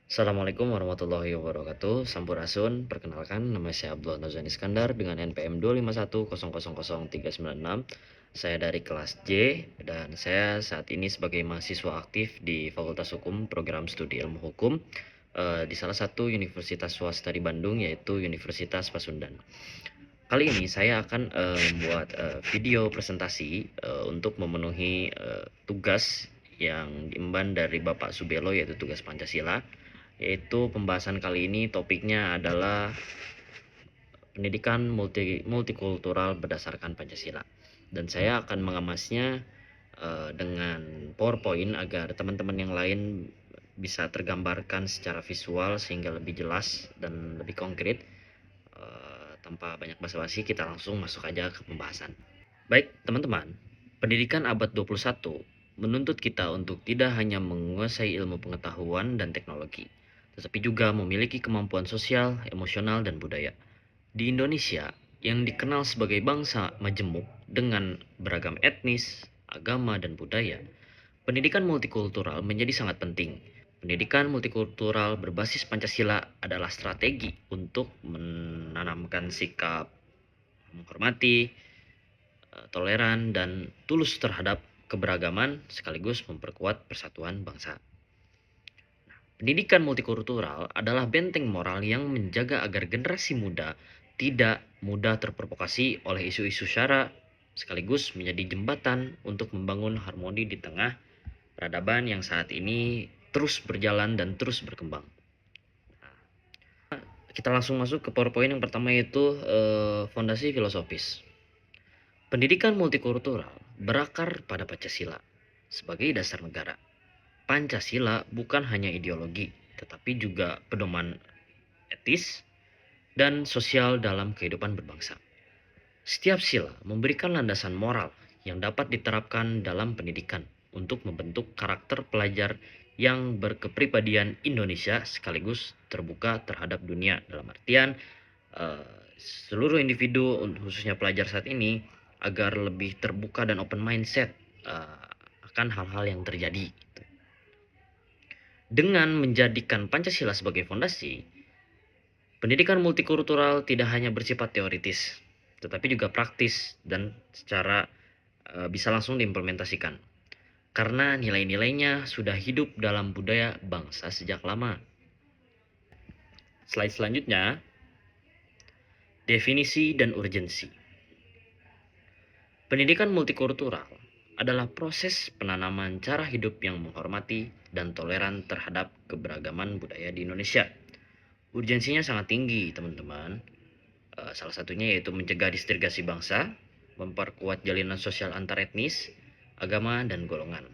Assalamualaikum warahmatullahi wabarakatuh. Sampurasun, perkenalkan nama saya Abdullah Nozan Iskandar dengan NPM 251000396. Saya dari kelas J dan saya saat ini sebagai mahasiswa aktif di Fakultas Hukum Program Studi Ilmu Hukum di salah satu universitas swasta di Bandung, yaitu Universitas Pasundan. Kali ini saya akan membuat video presentasi untuk memenuhi tugas yang diemban dari Bapak Subelo, yaitu tugas Pancasila. Yaitu pembahasan kali ini topiknya adalah pendidikan multikultural berdasarkan Pancasila. Dan saya akan mengemasnya dengan PowerPoint agar teman-teman yang lain bisa tergambarkan secara visual sehingga lebih jelas dan lebih konkret. Tanpa banyak basa-basi, kita langsung masuk aja ke pembahasan. Baik, teman-teman, pendidikan abad 21 menuntut kita untuk tidak hanya menguasai ilmu pengetahuan dan teknologi, tetapi juga memiliki kemampuan sosial, emosional, dan budaya. Di Indonesia, yang dikenal sebagai bangsa majemuk dengan beragam etnis, agama, dan budaya, pendidikan multikultural menjadi sangat penting. Pendidikan multikultural berbasis Pancasila adalah strategi untuk menanamkan sikap menghormati, toleran, dan tulus terhadap keberagaman sekaligus memperkuat persatuan bangsa. Pendidikan multikultural adalah benteng moral yang menjaga agar generasi muda tidak mudah terprovokasi oleh isu-isu syara, sekaligus menjadi jembatan untuk membangun harmoni di tengah peradaban yang saat ini terus berjalan dan terus berkembang. Kita langsung masuk ke PowerPoint yang pertama, yaitu fondasi filosofis. Pendidikan multikultural berakar pada Pancasila sebagai dasar negara. Pancasila bukan hanya ideologi, tetapi juga pedoman etis dan sosial dalam kehidupan berbangsa. Setiap sila memberikan landasan moral yang dapat diterapkan dalam pendidikan untuk membentuk karakter pelajar yang berkepribadian Indonesia sekaligus terbuka terhadap dunia, dalam artian seluruh individu, khususnya pelajar saat ini, agar lebih terbuka dan open mindset akan hal-hal yang terjadi. Dengan menjadikan Pancasila sebagai fondasi, pendidikan multikultural tidak hanya bersifat teoritis, tetapi juga praktis dan secara bisa langsung diimplementasikan. Karena nilai-nilainya sudah hidup dalam budaya bangsa sejak lama. Slide selanjutnya, definisi dan urgensi. Pendidikan multikultural adalah proses penanaman cara hidup yang menghormati dan toleran terhadap keberagaman budaya di Indonesia. Urgensinya sangat tinggi, teman-teman. Salah satunya yaitu mencegah disgregasi bangsa, memperkuat jalinan sosial antar etnis, agama, dan golongan.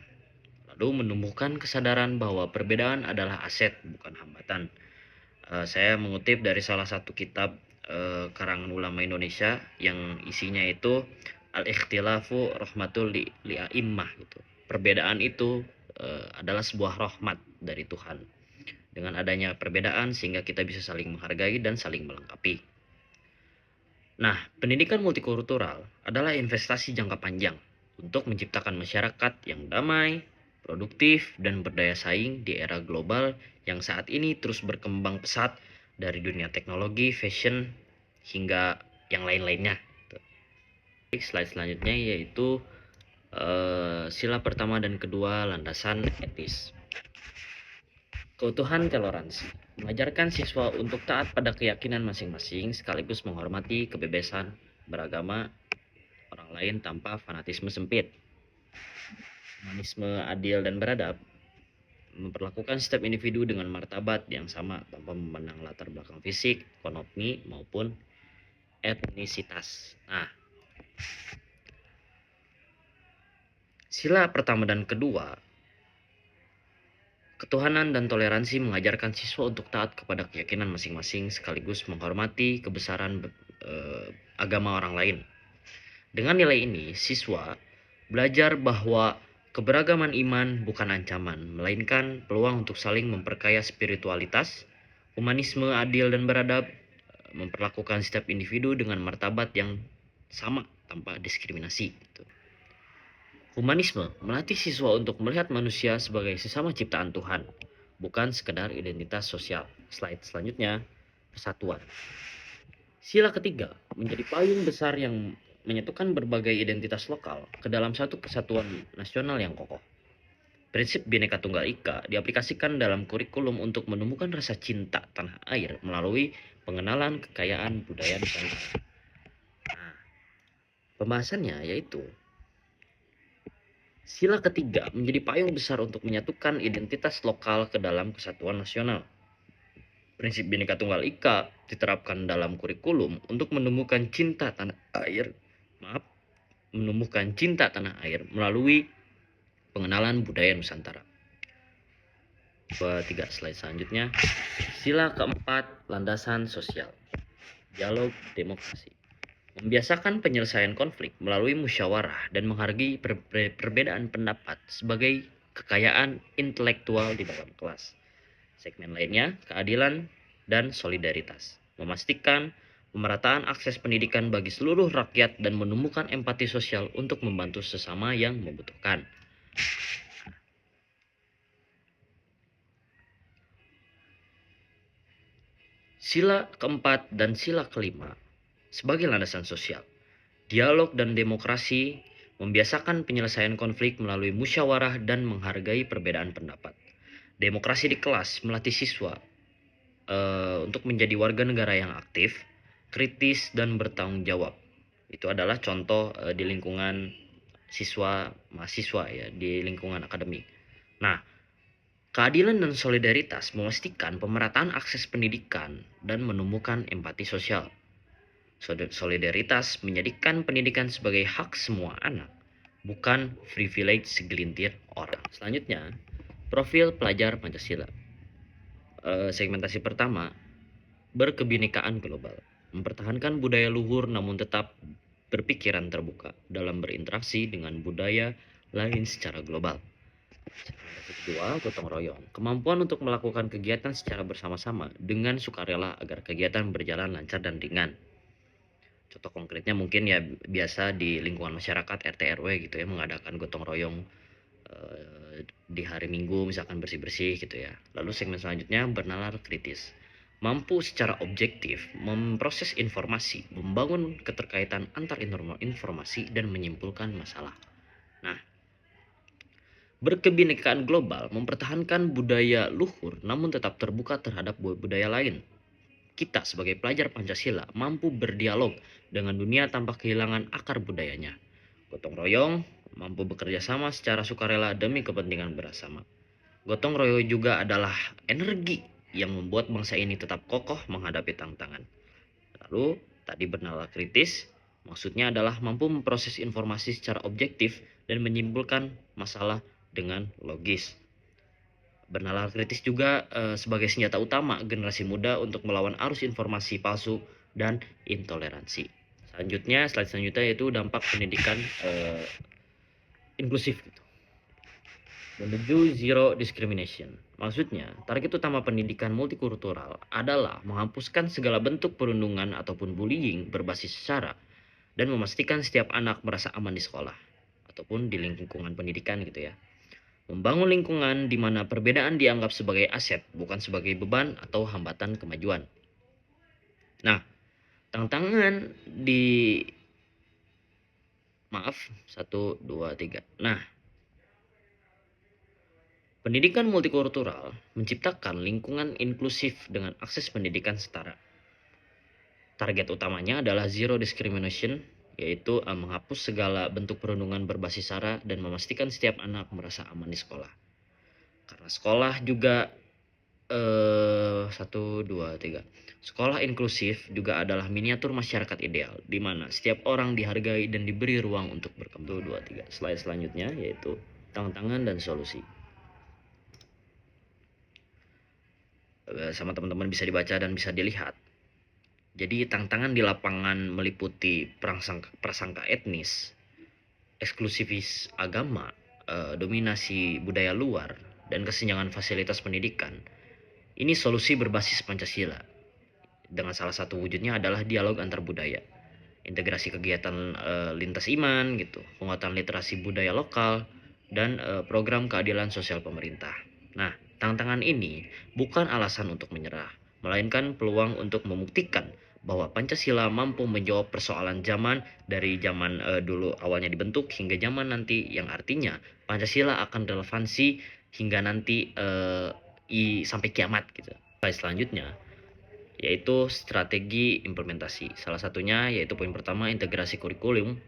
Lalu menumbuhkan kesadaran bahwa perbedaan adalah aset, bukan hambatan. Saya mengutip dari salah satu kitab karangan ulama Indonesia yang isinya itu al-ikhtilafu rahmatul li'a'immah gitu. Perbedaan itu adalah sebuah rahmat dari Tuhan. Dengan adanya perbedaan sehingga kita bisa saling menghargai dan saling melengkapi. Nah, pendidikan multikultural adalah investasi jangka panjang untuk menciptakan masyarakat yang damai, produktif, dan berdaya saing di era global yang saat ini terus berkembang pesat dari dunia teknologi, fashion, hingga yang lain-lainnya. Slide selanjutnya yaitu sila pertama dan kedua, landasan etis. Keutuhan toleransi mengajarkan siswa untuk taat pada keyakinan masing-masing sekaligus menghormati kebebasan beragama orang lain tanpa fanatisme sempit. Humanisme adil dan beradab memperlakukan setiap individu dengan martabat yang sama tanpa memandang latar belakang fisik, ekonomi, maupun etnisitas. Nah, sila pertama dan kedua, ketuhanan dan toleransi, mengajarkan siswa untuk taat kepada keyakinan masing-masing sekaligus menghormati kebesaran agama orang lain. Dengan nilai ini, siswa belajar bahwa keberagaman iman bukan ancaman, melainkan peluang untuk saling memperkaya spiritualitas. Humanisme adil dan beradab memperlakukan setiap individu dengan martabat yang sama tanpa diskriminasi. Humanisme melatih siswa untuk melihat manusia sebagai sesama ciptaan Tuhan, bukan sekedar identitas sosial. Slide selanjutnya, persatuan. Sila ketiga menjadi payung besar yang menyatukan berbagai identitas lokal ke dalam satu kesatuan nasional yang kokoh. Prinsip Bhinneka Tunggal Ika diaplikasikan dalam kurikulum untuk menemukan rasa cinta tanah air melalui pengenalan kekayaan budaya Nusantara. Nah, pembahasannya yaitu sila ketiga menjadi payung besar untuk menyatukan identitas lokal ke dalam kesatuan nasional. Prinsip Bhinneka Tunggal Ika diterapkan dalam kurikulum untuk menemukan cinta tanah air, menemukan cinta tanah air melalui pengenalan budaya Nusantara. 3 slide selanjutnya. Sila keempat, landasan sosial. Dialog demokrasi. Membiasakan penyelesaian konflik melalui musyawarah dan menghargai perbedaan pendapat sebagai kekayaan intelektual di dalam kelas. Segmen lainnya, keadilan dan solidaritas. Memastikan pemerataan akses pendidikan bagi seluruh rakyat dan menemukan empati sosial untuk membantu sesama yang membutuhkan. Sila keempat dan sila kelima sebagai landasan sosial. Dialog dan demokrasi membiasakan penyelesaian konflik melalui musyawarah dan menghargai perbedaan pendapat. Demokrasi di kelas melatih siswa untuk menjadi warga negara yang aktif, kritis, dan bertanggung jawab. Itu adalah contoh di lingkungan mahasiswa ya, di lingkungan akademik. Nah, keadilan dan solidaritas memastikan pemerataan akses pendidikan dan menemukan empati sosial. Solidaritas menjadikan pendidikan sebagai hak semua anak, bukan privilege segelintir orang. Selanjutnya, profil pelajar Pancasila. Segmentasi pertama, berkebinekaan global. Mempertahankan budaya luhur namun tetap berpikiran terbuka dalam berinteraksi dengan budaya lain secara global. Segmentasi kedua, gotong royong. Kemampuan untuk melakukan kegiatan secara bersama-sama dengan sukarela agar kegiatan berjalan lancar dan ringan. Contoh konkretnya mungkin ya biasa di lingkungan masyarakat RT RW gitu ya, mengadakan gotong royong di hari Minggu misalkan bersih-bersih gitu ya. Lalu segmen selanjutnya, bernalar kritis. Mampu secara objektif memproses informasi, membangun keterkaitan antar informasi dan menyimpulkan masalah. Nah, berkebinekaan global mempertahankan budaya luhur namun tetap terbuka terhadap budaya lain. Kita sebagai pelajar Pancasila mampu berdialog dengan dunia tanpa kehilangan akar budayanya. Gotong royong mampu bekerja sama secara sukarela demi kepentingan bersama. Gotong royong juga adalah energi yang membuat bangsa ini tetap kokoh menghadapi tantangan. Lalu, tadi bernalar kritis, maksudnya adalah mampu memproses informasi secara objektif dan menyimpulkan masalah dengan logis. Bernalar kritis juga sebagai senjata utama generasi muda untuk melawan arus informasi palsu dan intoleransi. Selanjutnya, slide selanjutnya yaitu dampak pendidikan inklusif gitu. Menuju zero discrimination. Maksudnya, target utama pendidikan multikultural adalah menghapuskan segala bentuk perundungan ataupun bullying berbasis sara dan memastikan setiap anak merasa aman di sekolah ataupun di lingkungan pendidikan gitu ya. Membangun lingkungan di mana perbedaan dianggap sebagai aset, bukan sebagai beban atau hambatan kemajuan. Nah, tantangan di 1, 2, 3. Nah, pendidikan multikultural menciptakan lingkungan inklusif dengan akses pendidikan setara. Target utamanya adalah zero discrimination, yaitu menghapus segala bentuk perundungan berbasis sara dan memastikan setiap anak merasa aman di sekolah. Karena sekolah juga 1, 2, 3. Sekolah inklusif juga adalah miniatur masyarakat ideal, di mana setiap orang dihargai dan diberi ruang untuk berkembang. 2, 3. Slide selanjutnya yaitu tantangan dan solusi. Sama teman-teman bisa dibaca dan bisa dilihat. Jadi tantangan di lapangan meliputi prasangka etnis, eksklusivis agama, dominasi budaya luar, dan kesenjangan fasilitas pendidikan. Ini solusi berbasis Pancasila. Dengan salah satu wujudnya adalah dialog antar budaya, integrasi kegiatan lintas iman gitu, penguatan literasi budaya lokal, dan program keadilan sosial pemerintah. Nah, Tantangan ini bukan alasan untuk menyerah, melainkan peluang untuk membuktikan bahwa Pancasila mampu menjawab persoalan zaman dari zaman dulu awalnya dibentuk hingga zaman nanti, yang artinya Pancasila akan relevansi hingga nanti sampai kiamat gitu. Selanjutnya yaitu strategi implementasi. Salah satunya yaitu poin pertama, integrasi kurikulum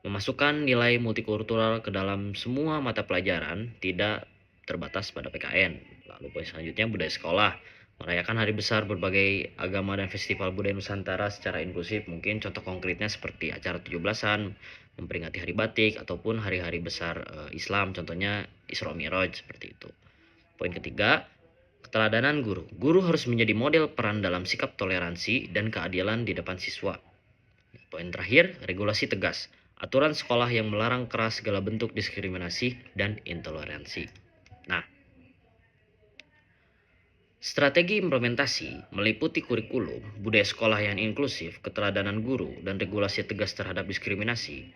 memasukkan nilai multikultural ke dalam semua mata pelajaran, tidak terbatas pada PKN. Lalu poin selanjutnya, budaya sekolah, merayakan hari besar berbagai agama dan festival budaya Nusantara secara inklusif. Mungkin contoh konkretnya seperti acara 17-an, memperingati hari batik, ataupun hari-hari besar Islam, contohnya Isra Mi'raj, seperti itu. Poin ketiga, keteladanan guru. Guru harus menjadi model peran dalam sikap toleransi dan keadilan di depan siswa. Poin terakhir, regulasi tegas. Aturan sekolah yang melarang keras segala bentuk diskriminasi dan intoleransi. Nah, strategi implementasi meliputi kurikulum, budaya sekolah yang inklusif, keteladanan guru, dan regulasi tegas terhadap diskriminasi.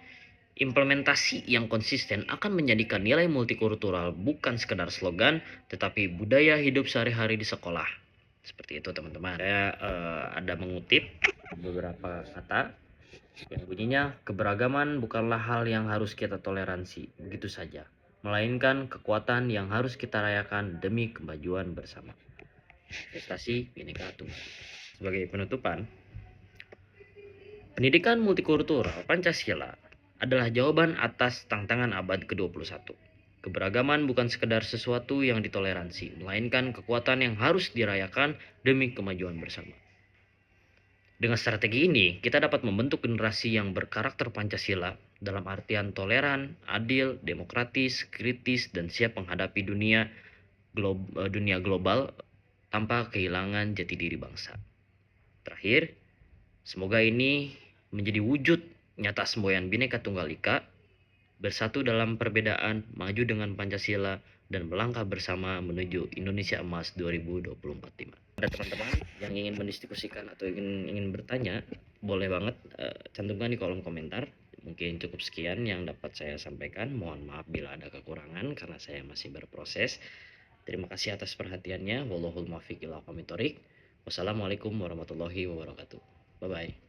Implementasi yang konsisten akan menjadikan nilai multikultural bukan sekedar slogan, tetapi budaya hidup sehari-hari di sekolah. Seperti itu teman-teman. Saya ada mengutip beberapa kata yang bunyinya, keberagaman bukanlah hal yang harus kita toleransi begitu saja, melainkan kekuatan yang harus kita rayakan demi kemajuan bersama. Prestasi Bhinneka Tunggal. Sebagai penutupan, pendidikan multikultural Pancasila adalah jawaban atas tantangan abad ke-21. Keberagaman bukan sekedar sesuatu yang ditoleransi, melainkan kekuatan yang harus dirayakan demi kemajuan bersama. Dengan strategi ini, kita dapat membentuk generasi yang berkarakter Pancasila dalam artian toleran, adil, demokratis, kritis, dan siap menghadapi dunia global tanpa kehilangan jati diri bangsa. Terakhir, semoga ini menjadi wujud nyata semboyan Bhinneka Tunggal Ika, bersatu dalam perbedaan, maju dengan Pancasila, dan melangkah bersama menuju Indonesia Emas 2024. Ada teman-teman yang ingin mendiskusikan atau ingin bertanya, boleh banget cantumkan di kolom komentar. Mungkin cukup sekian yang dapat saya sampaikan. Mohon maaf bila ada kekurangan karena saya masih berproses. Terima kasih atas perhatiannya. Wallahul muwaffiq ila aqwamit thoriq. Wassalamualaikum warahmatullahi wabarakatuh. Bye bye.